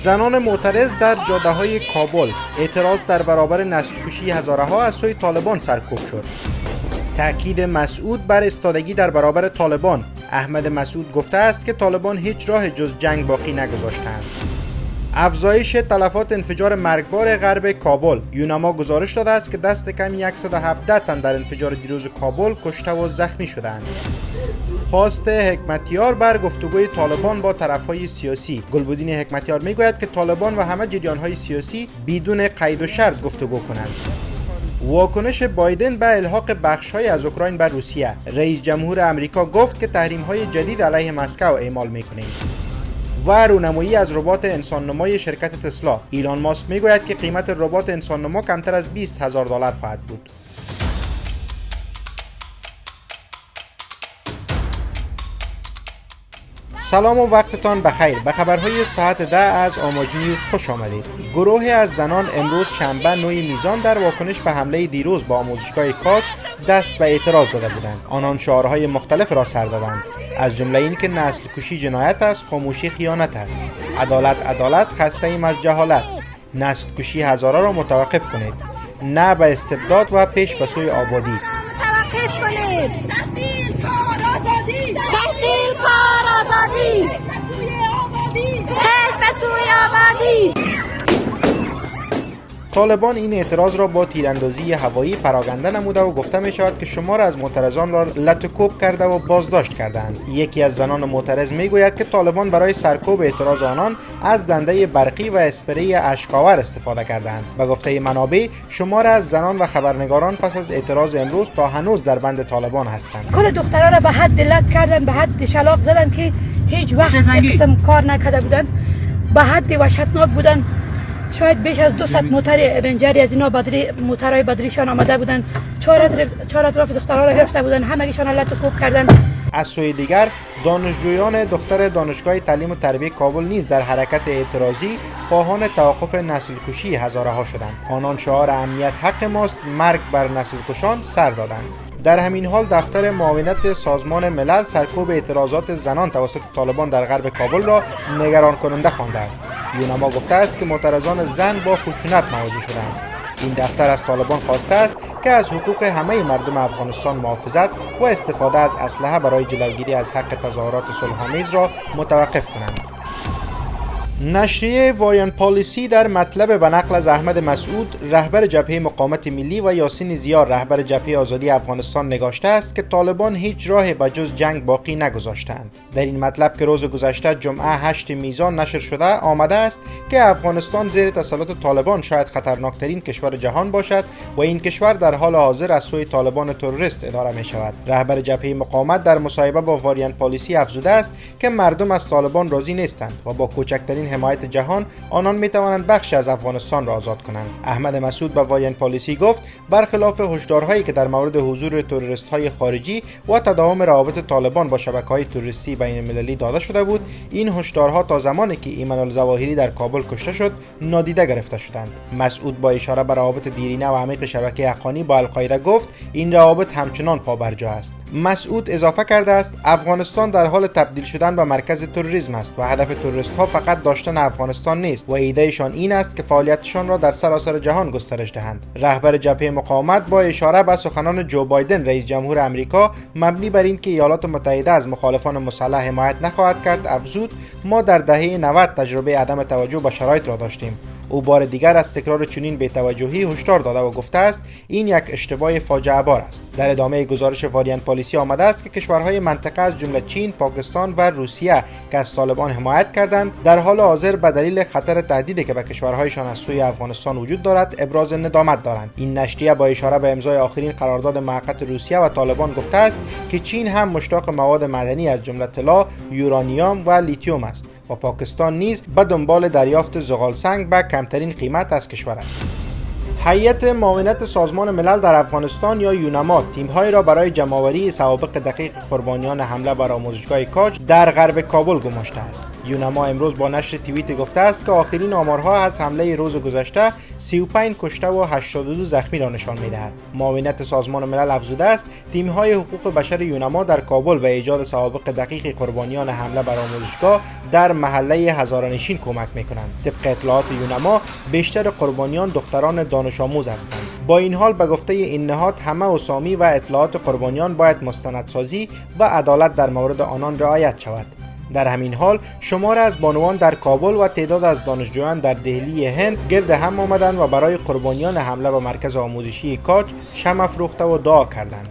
زنان معترض در جاده‌های کابل، اعتراض در برابر نسل‌کشی هزارها از سوی طالبان سرکوب شد. تأکید مسعود بر ایستادگی در برابر طالبان. احمد مسعود گفته است که طالبان هیچ راه جز جنگ باقی نگذاشتند. افزایش تلفات انفجار مرگبار غرب کابل. یونما گزارش داده است که دست کمی 117 تن در انفجار دیروز کابل کشته و زخمی شدند. خواست حکمتیار بر گفتگوی طالبان با طرفهای سیاسی. گلبدین حکمتیار میگوید که طالبان و همه جریانهای سیاسی بدون قید و شرط گفتگو کنند. واکنش بایدن به الحاق بخش‌های از اوکراین به روسیه. رئیس جمهور امریکا گفت که تحریم‌های جدید علیه مسکو اعمال می‌کنیم. و رونمایی از ربات انسان‌نمای شرکت تسلا. ایلان ماسک میگوید که قیمت ربات انسان‌نما کمتر از $20,000 خواهد بود. سلام و وقتتان بخیر. به خبرهای ساعت 10 از آماج نیوز خوش آمدید. گروهی از زنان امروز شنبه نوی میزان در واکنش به حمله دیروز با آموزشگاه کاج دست به اعتراض زده بودند. آنان شعارهای مختلف را سر دادند، از جمله این که نسل کشی جنایت است، خاموشی خیانت است، عدالت عدالت، خسته ایم از جهالت، نسل کشی هزارا را متوقف کنید، نه به استبداد و پیش به سوی آبادی. توقف کنید. تحصیل کار آزادی. تحصیل کار آزادی. پیش به سوی آبادی. پیش به سوی آبادی. طالبان این اعتراض را با تیراندازی هوایی پراکنده نموده و گفته می شود که شمار از معترضان را لطوکوب کرده و بازداشت کردند. یکی از زنان معترض می گوید که طالبان برای سرکوب اعتراض آنان از دنده برقی و اسپری اشک‌آور استفاده کردند. به گفته منابع، شمار از زنان و خبرنگاران پس از اعتراض امروز تا هنوز در بند طالبان هستند. کل دخترها را به حد لط کردن، به حد شلاق زدن که هیچ وقت یک قسم کار نکرده بودن، به حد وحشتناک بودن. شاید بیش از 200 موتر رنجری از اینا موترهای بدریشان آمده بودن، چهار اطراف دخترها را گرفته بودن، همگیشان را لطوکوب کردن. از سوی دیگر دانشجویان دختر دانشگاه تعلیم و تربیت کابل نیز در حرکت اعتراضی خواهان توقف نسل کشی هزارها شدند. آنان شعار امنیت حق ماست، مرگ بر نسل کشان سر دادند. در همین حال دفتر معاونت سازمان ملل سرکوب اعتراضات زنان توسط طالبان در غرب کابل را نگران کننده خوانده است. یونما گفته است که معترضان زن با خشونت مواجه شدند. این دفتر از طالبان خواسته است که از حقوق همه مردم افغانستان محافظت و استفاده از اسلحه برای جلوگیری از حق تظاهرات صلح‌آمیز را متوقف کنند. نشریه واریان پالیسی در مطلب به نقل از احمد مسعود رهبر جبهه مقاومت ملی و یاسین زیار رهبر جبهه آزادی افغانستان نگاشته است که طالبان هیچ راه به جز جنگ باقی نگذاشتند. در این مطلب که روز گذشته جمعه 8 میزان نشر شده آمده است که افغانستان زیر تسلط طالبان شاید خطرناکترین کشور جهان باشد و این کشور در حال حاضر از سوی طالبان تروریست اداره می شود. رهبر جبهه مقاومت در مصاحبه با واریان پالیسی افزوده است که مردم از طالبان راضی نیستند و با کوچکترین حمایت جهان آنان می توانند بخشی از افغانستان را آزاد کنند. احمد مسعود به واریان پالیسی گفت برخلاف هشدارهایی که در مورد حضور تروریست‌های خارجی و تداوم روابط طالبان با شبکه‌های تروریستی بین المللی داده شده بود، این هشدارها تا زمانی که ایمان الظواهری در کابل کشته شد نادیده گرفته شدند. مسعود با اشاره به روابط دیرینه و عمیق شبکه حقانی با القاعده گفت این روابط همچنان پابرجا است. مسعود اضافه کرده است افغانستان در حال تبدیل شدن به مرکز تروریسم است و هدف تروریست‌ها فقط داشتن افغانستان نیست و ایدهشان این است که فعالیتشان را در سراسر جهان گسترش دهند. رهبر جبهه مقاومت با اشاره به سخنان جو بایدن رئیس جمهور امریکا مبنی بر اینکه ایالات متحده از مخالفان مسلح حمایت نخواهد کرد افزود ما در دهه 90 تجربه عدم توجه به شرایط را داشتیم. او بار دیگر از تکرار چنین بی‌توجهی هشدار داده و گفته است این یک اشتباه فاجعه بار است. در ادامه گزارش واریان پالیسی آمده است که کشورهای منطقه از جمله چین، پاکستان و روسیه که از طالبان حمایت کردند در حال حاضر به دلیل خطر تهدیدی که به کشورهایشان از سوی افغانستان وجود دارد ابراز ندامت دارند. این نشریه با اشاره به امضای آخرین قرارداد موقت روسیه و طالبان گفته است که چین هم مشتاق مواد معدنی از جمله طلا، یورانیوم و لیتیوم است و پاکستان نیز به دنبال دریافت زغال سنگ به کمترین قیمت از کشور است. هیئت معاونت سازمان ملل در افغانستان یا یونما تیم‌های را برای جمع‌آوری سوابق دقیق قربانیان حمله بر آموزشگاه کاج در غرب کابل گماشته است. یونما امروز با نشر توییت گفته است که آخرین آمارها از حمله روز گذشته 35 کشته و 82 زخمی را نشان می‌دهد. معاونت سازمان ملل افزوده است تیم‌های حقوق بشر یونما در کابل به ایجاد سوابق دقیق قربانیان حمله بر آموزشگاه در محله هزارانشین کمک می‌کنند. طبق اطلاعات یونما بیشتر قربانیان دختران دانش آموز هستند. با این حال به گفته این نهاد همه اسامی و اطلاعات قربانیان باید مستندسازی و عدالت در مورد آنان رعایت شود. در همین حال شمار از بانوان در کابل و تعداد از دانشجویان در دهلی هند گرد هم آمدند و برای قربانیان حمله به مرکز آموزشی کاج شمع افروخته و دعا کردند.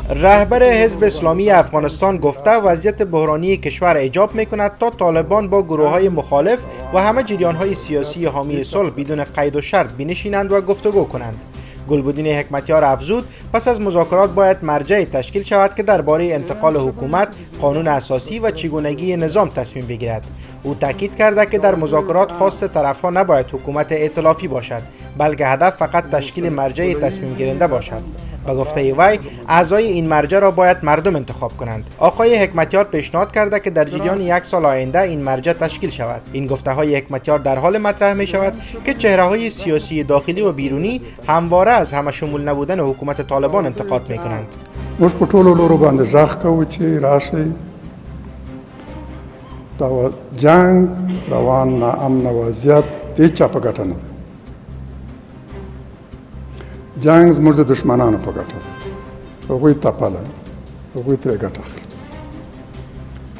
رهبر حزب اسلامی افغانستان گفته وضعیت بحرانی کشور ایجاب می‌کند تا طالبان با گروه‌های مخالف و همه جریان‌های سیاسی حامی صلح بدون قید و شرط بنشینند و گفتگو کنند. گلبدین حکمتیار افزود پس از مذاکرات باید مرجعی تشکیل شود که درباره انتقال حکومت، قانون اساسی و چگونگی نظام تصمیم بگیرد. او تاکید کرده که در مذاکرات خواست طرف‌ها نباید حکومت ائتلافی باشد، بلکه هدف فقط تشکیل مرجع تصمیم گیرنده باشد. به گفته وی اعضای این مرجع را باید مردم انتخاب کنند. آقای حکمتیار پیشنهاد کرده که در جریان یک سال آینده این مرجع تشکیل شود. این گفته های حکمتیار در حال مطرح می شود که چهره های سیاسی داخلی و بیرونی همواره از همه شمول نبودن حکومت طالبان انتقاد می کنند. موږ په ټولو لورو باندې غږ کوو چې راشئ دا جنگ روان ناامن وضعیت د هیچا په ګټه نه ده. جنگ زموږ د دشمنانو په ګټه ده. هغوی تپله، هغوی ترې ګټه اخلي.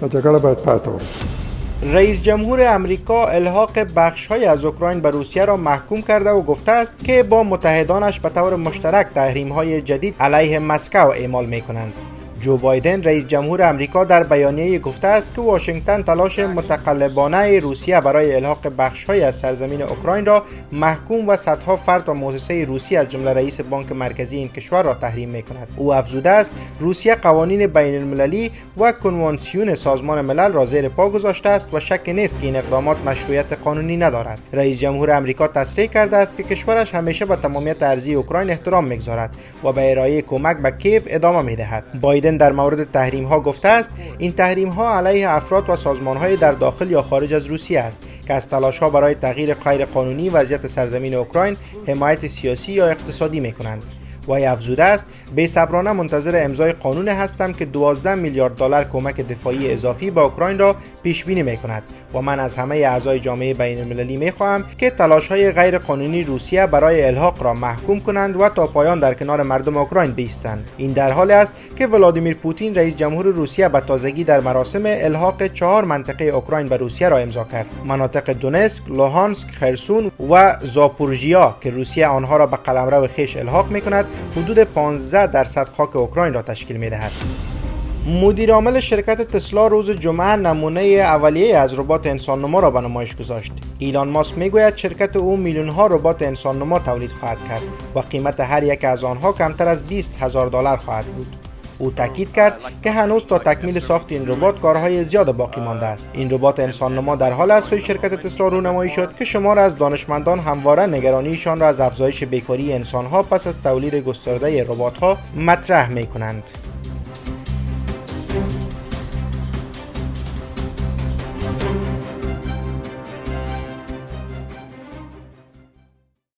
دا جګړه باید پای ته ورسوي. رئیس جمهور امریکا الحاق بخش‌های از اوکراین به روسیه را محکوم کرده و گفته است که با متحدانش به طور مشترک تحریم‌های جدید علیه مسکو اعمال می‌کنند. جو بایدن رئیس جمهور امریکا در بیانیه گفته است که واشنگتن تلاش متقلبانه روسیه برای الحاق بخش‌های از سرزمین اوکراین را محکوم و صدها فرد و مؤسسه روسی از جمله رئیس بانک مرکزی این کشور را تحریم می‌کند. او افزوده است روسیه قوانین بین‌المللی و کنوانسیون سازمان ملل را زیر پا گذاشته است و شک نیست که این اقدامات مشروعیت قانونی ندارد. رئیس جمهور امریکا تصریح کرده است که کشورش همیشه به تمامیت ارضی اوکراین احترام می‌گذارد و به ارائه کمک به کیف ادامه می‌دهد. بایدن در مورد تحریم ها گفته است این تحریم ها علیه افراد و سازمان های در داخل یا خارج از روسیه است که از تلاش ها برای تغییر غیر قانونی وضعیت سرزمین اوکراین حمایت سیاسی یا اقتصادی می کنند. وی افزوده است بی‌صبرانه منتظر امضای قانون هستم که 12 میلیارد دلار کمک دفاعی اضافی به اوکراین را پیش بینی می‌کند و من از همه اعضای جامعه بین‌المللی می‌خواهم که تلاش‌های غیر قانونی روسیه برای الحاق را محکوم کنند و تا پایان در کنار مردم اوکراین بایستند. این در حالی است که ولادیمیر پوتین رئیس جمهور روسیه به تازگی در مراسم الحاق 4 منطقه اوکراین به روسیه را امضا کرد. مناطق دونسک، لوهانسک، خرسون و زاپورژیا که روسیه آنها را به قلمرو خویش الحاق می‌کند حدود 15% خاک اوکراین را تشکیل می‌دهد. مدیر عامل شرکت تسلا روز جمعه نمونه اولیه از ربات انسان‌نما را به نمایش گذاشت. ایلان ماسک میگوید شرکت او میلیون‌ها ربات انسان‌نما تولید خواهد کرد و قیمت هر یک از آنها کمتر از $20,000 خواهد بود. او تاکید کرد که هنوز تا تکمیل ساخت این ربات کارهای زیاد باقی مانده است. این ربات انسان‌نما در حال از سوی شرکت تسلا رونمایی شد که شمار از دانشمندان همواره نگرانیشان را از افزایش بیکاری انسان‌ها پس از تولید گسترده ربات‌ها مطرح می‌کنند.